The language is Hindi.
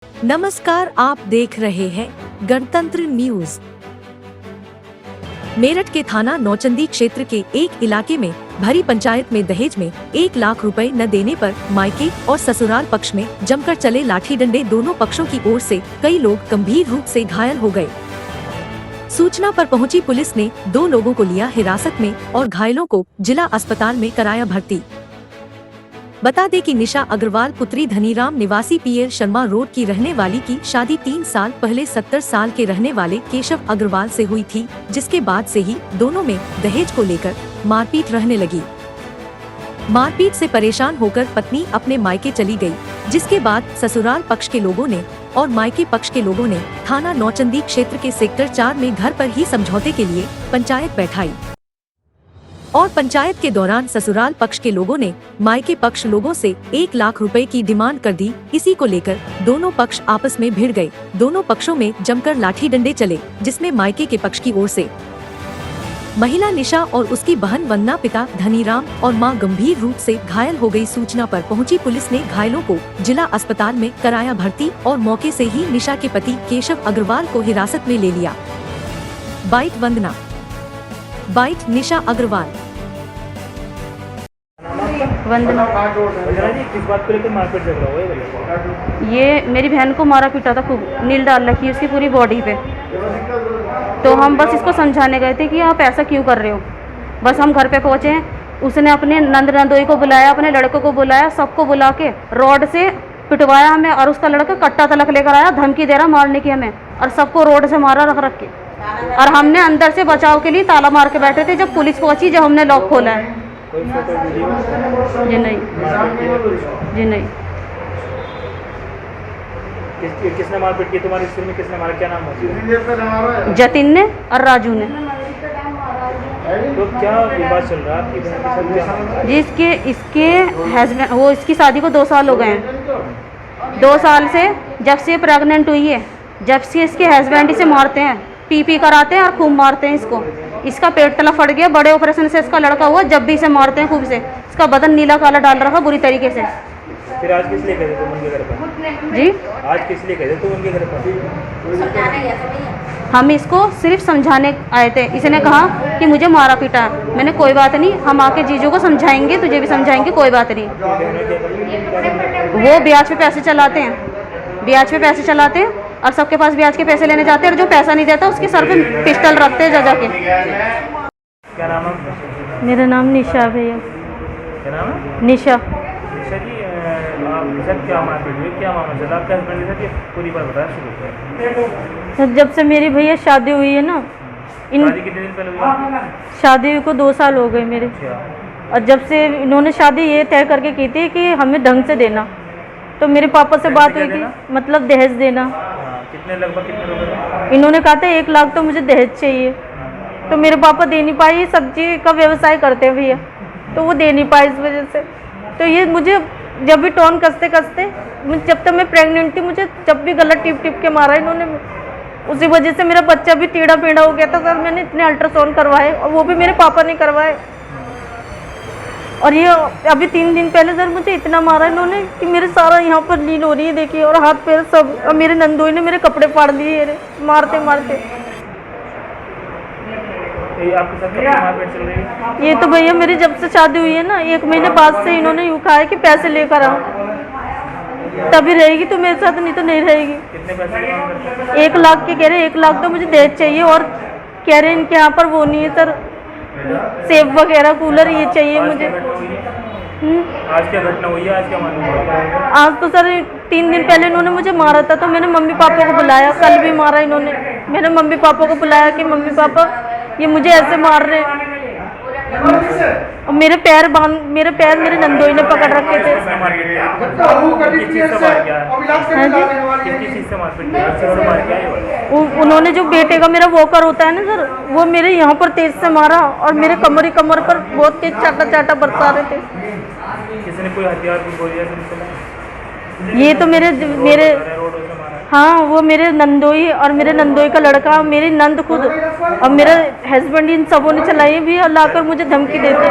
नमस्कार, आप देख रहे हैं गणतंत्र न्यूज। मेरठ के थाना नौचंदी क्षेत्र के एक इलाके में भरी पंचायत में दहेज में 1 लाख रुपए न देने पर मायके और ससुराल पक्ष में जमकर चले लाठी डंडे। दोनों पक्षों की ओर से कई लोग गंभीर रूप से घायल हो गए। सूचना पर पहुंची पुलिस ने 2 लोगों को लिया हिरासत में और घायलों को जिला अस्पताल में कराया भर्ती। बता दें कि निशा अग्रवाल पुत्री धनीराम निवासी पीएल शर्मा रोड की रहने वाली की शादी 3 साल पहले 70 साल के रहने वाले केशव अग्रवाल से हुई थी, जिसके बाद से ही दोनों में दहेज को लेकर मारपीट रहने लगी। मारपीट से परेशान होकर पत्नी अपने मायके चली गई, जिसके बाद ससुराल पक्ष के लोगों ने और मायके पक्ष के लोगों ने थाना नौचंदी क्षेत्र के सेक्टर 4 में घर पर ही समझौते के लिए पंचायत बैठाई और पंचायत के दौरान ससुराल पक्ष के लोगों ने मायके पक्ष लोगों से 1 लाख रुपए की डिमांड कर दी। इसी को लेकर दोनों पक्ष आपस में भिड़ गए। दोनों पक्षों में जमकर लाठी डंडे चले, जिसमें मायके के पक्ष की ओर से महिला निशा और उसकी बहन वंदना, पिता धनीराम और मां गंभीर रूप से घायल हो गई। सूचना पर पहुंची पुलिस ने घायलों को जिला अस्पताल में कराया भर्ती और मौके से ही निशा के पति केशव अग्रवाल को हिरासत में ले लिया। बाइट वंदना, बाइट निशा अग्रवाल। वंदना जी, किस बात को लेकर मारपीट झगड़ा हुआ है? ये मेरी बहन को मारा पीटा था, खूब नील डाल रखी उसकी पूरी बॉडी पे। तो हम बस इसको समझाने गए थे कि आप ऐसा क्यों कर रहे हो। बस हम घर पे पहुँचे, उसने अपने नंदोई को बुलाया, अपने लड़कों को बुलाया, सबको बुला के रॉड से पिटवाया हमें और उसका लड़का कट्टा तलक लेकर आया, धमकी दे रहा मारने की हमें, और सबको रोड से मारा रख के। और हमने अंदर से बचाव के लिए ताला मार के बैठे थे। जब पुलिस पहुंची, जब हमने लॉक खोला है। कोई फोटो वीडियो? जी नहीं, जी नहीं। किसने मारपीट की तुम्हारे स्कूल में? किसने मारा? क्या नाम है? जतिन ने और राजू ने। तो क्या विवाद चल रहा है आपकी बहन के साथ? जी इसके हस्बैंड, वो इसकी शादी को 2 साल हो गए हैं। 2 साल से जब से प्रेग्नेंट हुई है, जब से इसके हस्बैंड इसे मारते हैं, पी कराते हैं और खूब मारते हैं इसको। इसका पेट तला फट गया, बड़े ऑपरेशन से इसका लड़का हुआ। जब भी इसे मारते हैं खूब से, इसका बदन नीला काला डाल रखा बुरी तरीके से। फिर आज किस लिए गए थे तुम उनके घर पर? जी आज किस लिए गए थे तुम उनके घर पर? हम इसको सिर्फ समझाने आए थे। इसने कहा कि मुझे मारा पीटा है। मैंने कोई बात नहीं, हम आके जीजू को समझाएंगे, तुझे भी समझाएंगे, कोई बात नहीं। वो ब्याज पे पैसे चलाते हैं, ब्याज पे पैसे चलाते हैं और सबके पास ब्याज के पैसे लेने जाते हैं, और जो पैसा नहीं देता उसके सर पे पिस्टल रखते हैं जा के। क्या नाम है? मेरा नाम निशा भैया। क्या नाम है? निशा। निशा जी, आपके साथ क्या मारपीट हुई? क्या मामला चला आपके हस्बैंड के साथ? ये पूरी बात बताया शुरू से। जब से मेरी भैया शादी हुई है ना, शादी कितने दिन पहले हुई? शादी को 2 साल हो गए मेरे। और जब से इन्होंने शादी ये तय करके की थी कि हमें ढंग से देना, तो मेरे पापा से बात हुई थी, मतलब दहेज देना। कितने लगभग कितने रुपए? इन्होंने कहा था 1 लाख तो मुझे दहेज चाहिए। तो मेरे पापा दे नहीं पाए, सब्जी का व्यवसाय करते हैं भैया, तो वो दे नहीं पाए इस वजह से। तो ये मुझे जब भी टोन कसते जब तक मैं प्रेग्नेंट थी, मुझे जब भी गलत टिप के मारा इन्होंने। उसी वजह से मेरा बच्चा भी टेढ़ा पेढ़ा हो गया था सर। मैंने इतने अल्ट्रासाउंड करवाए और वो भी मेरे पापा ने करवाए। और ये अभी 3 दिन पहले सर मुझे इतना मारा इन्होंने कि मेरे सारा यहाँ पर लील हो रही है, देखिए, और हाथ पैर सब। और मेरे नंदोई ने मेरे कपड़े फाड़ दिए मारते मारते। आपके साथ कितनी मारपीट चल रही है? ये तो भैया मेरी जब से शादी हुई है ना, 1 महीने बाद से इन्होंने यूँ कहा है कि पैसे लेकर आओ, तभी रहेगी तो मेरे साथ, नहीं तो नहीं रहेगी। कितने पैसे की मांग करते हैं? 1 लाख के कह रहे, 1 लाख तो मुझे दहेज चाहिए। और कह रहे इनके यहाँ पर वो नहीं है सर, सेब वगैरह, कूलर, ये चाहिए मुझे। आज क्या घटना हुई है? आज क्या मालूम हुआ? आज तो सर 3 दिन पहले इन्होंने मुझे मारा था, तो मैंने मम्मी पापा को बुलाया। कल भी मारा इन्होंने। मैंने मम्मी पापा को बुलाया कि मम्मी पापा ये मुझे ऐसे मार रहे हैं। और मेरे पैर मेरे नंदोई ने पकड़ रखे थे। उन्होंने जो बेटे का मेरा वॉकर होता है ना सर, वो मेरे यहाँ पर तेज से मारा और मेरे कमर पर बहुत तेज चाटा बरसा रहे थे। किसी ने कोई हथियार की गोलियां चलाई? ये तो मेरे हाँ, वो मेरे नंदोई और मेरे नंदोई का लड़का, मेरी नंद खुद और मेरे हस्बैंड, इन सबों ने चलाई भी और लाकर मुझे धमकी देते।